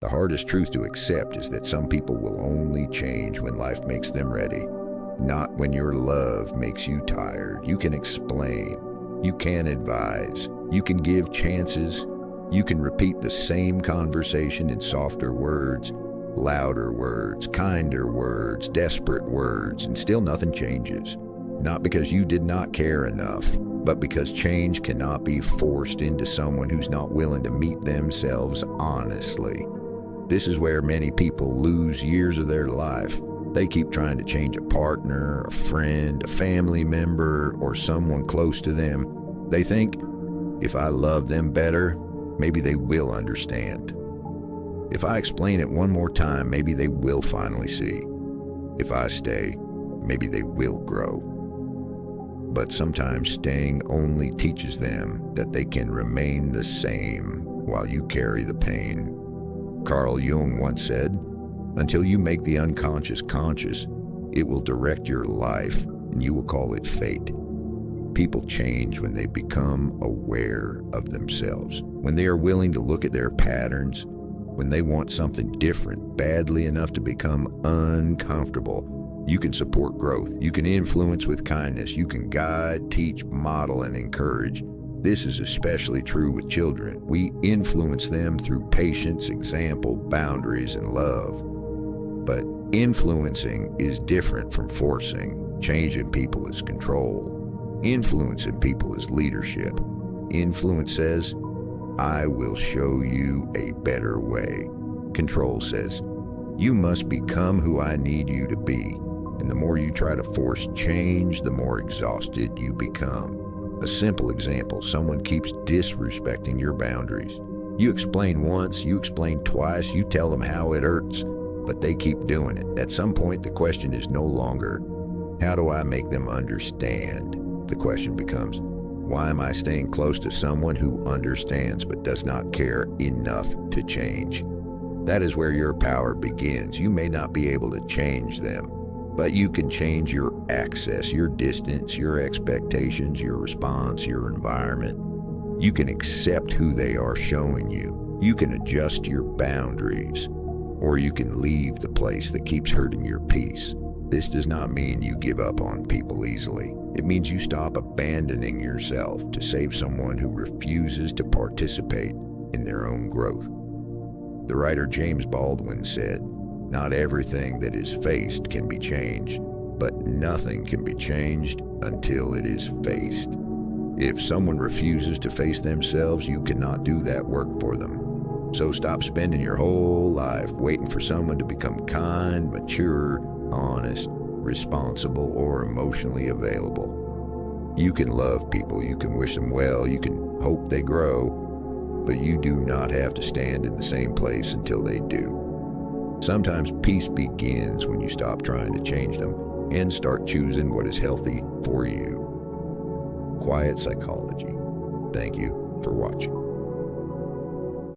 The hardest truth to accept is that some people will only change when life makes them ready, not when your love makes you tired. You can explain, you can advise, you can give chances, you can repeat the same conversation in softer words, louder words, kinder words, desperate words, and still nothing changes. Not because you did not care enough, but because change cannot be forced into someone who's not willing to meet themselves honestly. This is where many people lose years of their life. They keep trying to change a partner, a friend, a family member, or someone close to them. They think, if I love them better, maybe they will understand. If I explain it one more time, maybe they will finally see. If I stay, maybe they will grow. But sometimes staying only teaches them that they can remain the same while you carry the pain. Carl Jung once said, "Until you make the unconscious conscious, it will direct your life, and you will call it fate." People change when they become aware of themselves, when they are willing to look at their patterns, when they want something different badly enough to become uncomfortable. You can support growth. You can influence with kindness. You can guide, teach, model, and encourage. This is especially true with children. We influence them through patience, example, boundaries, and love. But influencing is different from forcing. Changing people is control. Influencing people is leadership. Influence says, "I will show you a better way." Control says, "You must become who I need you to be." And the more you try to force change, the more exhausted you become. A simple example, someone keeps disrespecting your boundaries. You explain once, you explain twice, you tell them how it hurts, but they keep doing it. At some point, the question is no longer, how do I make them understand? The question becomes, why am I staying close to someone who understands but does not care enough to change? That is where your power begins. You may not be able to change them, but you can change your access, your distance, your expectations, your response, your environment. You can accept who they are showing you. You can adjust your boundaries, or you can leave the place that keeps hurting your peace. This does not mean you give up on people easily. It means you stop abandoning yourself to save someone who refuses to participate in their own growth. The writer James Baldwin said, "Not everything that is faced can be changed, but nothing can be changed until it is faced." If someone refuses to face themselves, you cannot do that work for them. So stop spending your whole life waiting for someone to become kind, mature, honest, responsible, or emotionally available. You can love people, you can wish them well, you can hope they grow, but you do not have to stand in the same place until they do. Sometimes peace begins when you stop trying to change them and start choosing what is healthy for you. Quiet Psychology. Thank you for watching.